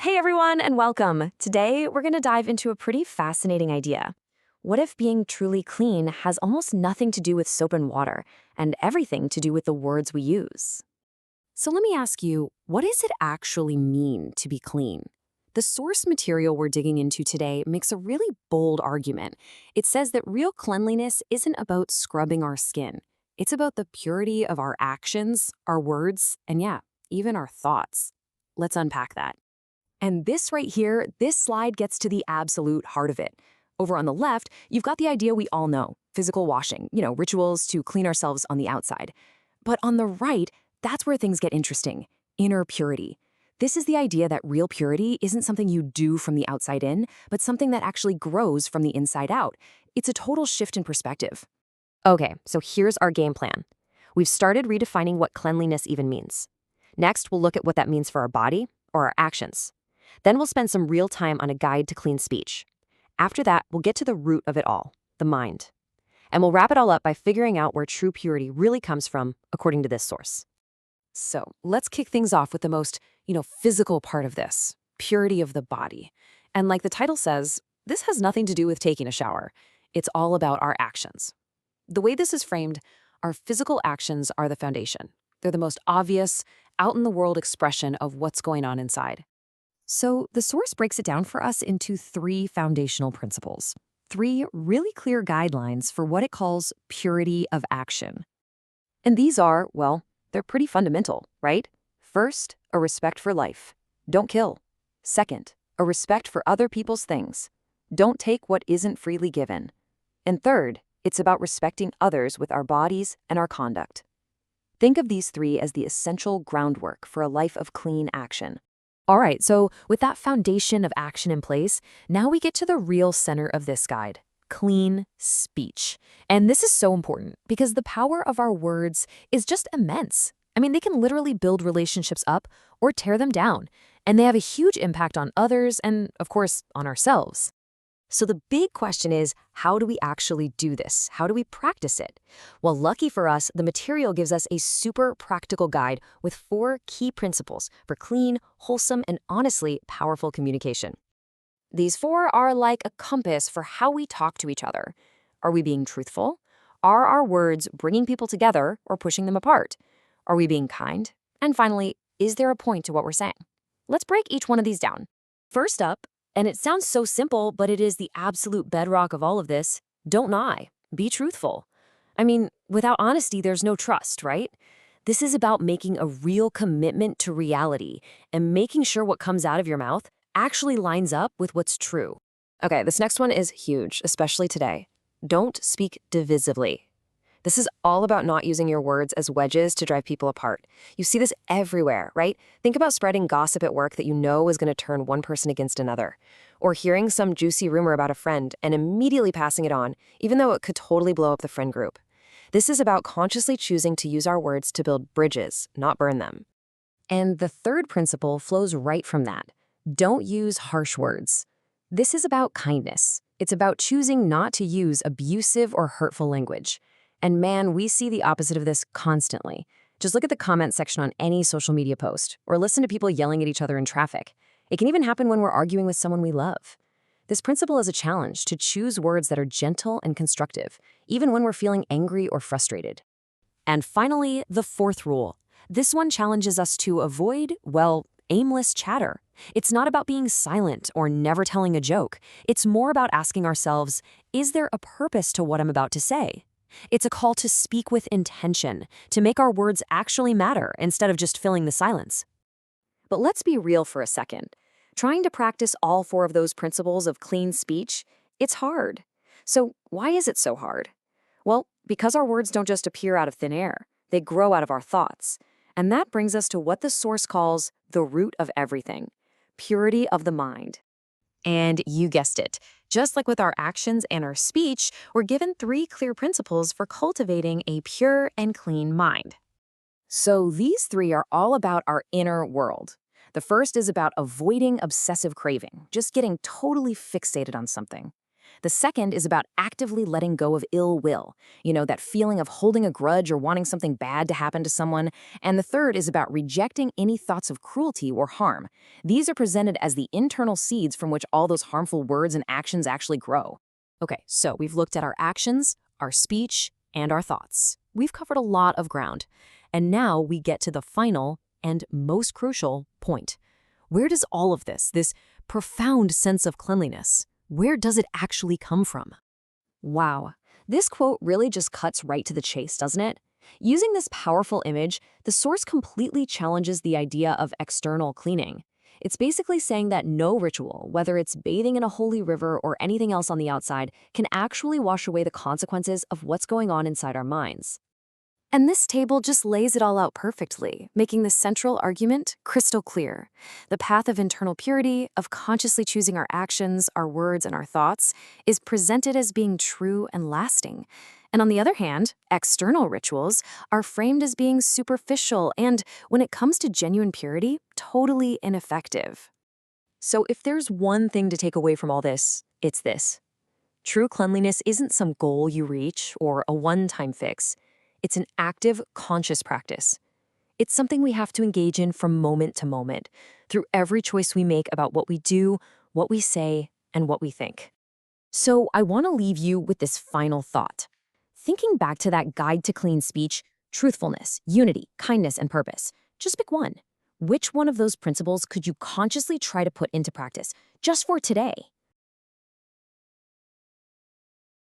Hey everyone, and welcome. Today, we're going to dive into a pretty fascinating idea. What if being truly clean has almost nothing to do with soap and water, and everything to do with the words we use? So let me ask you, what does it actually mean to be clean? The source material we're digging into today makes a really bold argument. It says that real cleanliness isn't about scrubbing our skin. It's about the purity of our actions, our words, and yeah, even our thoughts. Let's unpack that. And this right here, this slide gets to the absolute heart of it. Over on the left, you've got the idea we all know, physical washing, rituals to clean ourselves on the outside. But on the right, that's where things get interesting, inner purity. This is the idea that real purity isn't something you do from the outside in, but something that actually grows from the inside out. It's a total shift in perspective. Okay, so here's our game plan. We've started redefining what cleanliness even means. Next, we'll look at what that means for our body or our actions. Then we'll spend some real time on a guide to clean speech. After that, we'll get to the root of it all, the mind. And we'll wrap it all up by figuring out where true purity really comes from, according to this source. So let's kick things off with the most, physical part of this, purity of the body. And like the title says, this has nothing to do with taking a shower. It's all about our actions. The way this is framed, our physical actions are the foundation. They're the most obvious, out-in-the-world expression of what's going on inside. So the source breaks it down for us into three foundational principles, three really clear guidelines for what it calls purity of action. And these are, well, they're pretty fundamental, right? First, a respect for life. Don't kill. Second, a respect for other people's things. Don't take what isn't freely given. And third, it's about respecting others with our bodies and our conduct. Think of these three as the essential groundwork for a life of clean action. All right, so with that foundation of action in place, now we get to the real center of this guide, clean speech. And this is so important because the power of our words is just immense. I mean, they can literally build relationships up or tear them down, and they have a huge impact on others and, of course, on ourselves. So the big question is, how do we actually do this? How do we practice it? Well, lucky for us, the material gives us a super practical guide with 4 key principles for clean, wholesome, and honestly powerful communication. These 4 are like a compass for how we talk to each other. Are we being truthful? Are our words bringing people together or pushing them apart? Are we being kind? And finally, is there a point to what we're saying? Let's break each one of these down. First up, and it sounds so simple, but it is the absolute bedrock of all of this, don't lie. Be truthful. I mean, without honesty, there's no trust, right? This is about making a real commitment to reality and making sure what comes out of your mouth actually lines up with what's true. Okay, this next one is huge, especially today. Don't speak divisively. This is all about not using your words as wedges to drive people apart. You see this everywhere, right? Think about spreading gossip at work that you know is going to turn one person against another. Or hearing some juicy rumor about a friend and immediately passing it on, even though it could totally blow up the friend group. This is about consciously choosing to use our words to build bridges, not burn them. And the third principle flows right from that. Don't use harsh words. This is about kindness. It's about choosing not to use abusive or hurtful language. And man, we see the opposite of this constantly. Just look at the comment section on any social media post, or listen to people yelling at each other in traffic. It can even happen when we're arguing with someone we love. This principle is a challenge to choose words that are gentle and constructive, even when we're feeling angry or frustrated. And finally, the fourth rule. This one challenges us to avoid, aimless chatter. It's not about being silent or never telling a joke. It's more about asking ourselves, is there a purpose to what I'm about to say? It's a call to speak with intention, to make our words actually matter instead of just filling the silence. But let's be real for a second. Trying to practice all 4 of those principles of clean speech, it's hard. So why is it so hard? Well, because our words don't just appear out of thin air. They grow out of our thoughts. And that brings us to what the source calls the root of everything, purity of the mind. And you guessed it. Just like with our actions and our speech, we're given 3 clear principles for cultivating a pure and clean mind. So these 3 are all about our inner world. The first is about avoiding obsessive craving, just getting totally fixated on something. The second is about actively letting go of ill will, that feeling of holding a grudge or wanting something bad to happen to someone. And the third is about rejecting any thoughts of cruelty or harm. These are presented as the internal seeds from which all those harmful words and actions actually grow. Okay, so we've looked at our actions, our speech, and our thoughts. We've covered a lot of ground. And now we get to the final and most crucial point. Where does all of this profound sense of cleanliness, where does it actually come from? Wow, this quote really just cuts right to the chase, doesn't it? Using this powerful image, the source completely challenges the idea of external cleaning. It's basically saying that no ritual, whether it's bathing in a holy river or anything else on the outside, can actually wash away the consequences of what's going on inside our minds. And this table just lays it all out perfectly, making the central argument crystal clear. The path of internal purity, of consciously choosing our actions, our words, and our thoughts, is presented as being true and lasting. And on the other hand, external rituals are framed as being superficial and, when it comes to genuine purity, totally ineffective. So if there's one thing to take away from all this, it's this. True cleanliness isn't some goal you reach or a one-time fix. It's an active, conscious practice. It's something we have to engage in from moment to moment, through every choice we make about what we do, what we say, and what we think. So I want to leave you with this final thought. Thinking back to that guide to clean speech, truthfulness, unity, kindness, and purpose, just pick one. Which one of those principles could you consciously try to put into practice, just for today?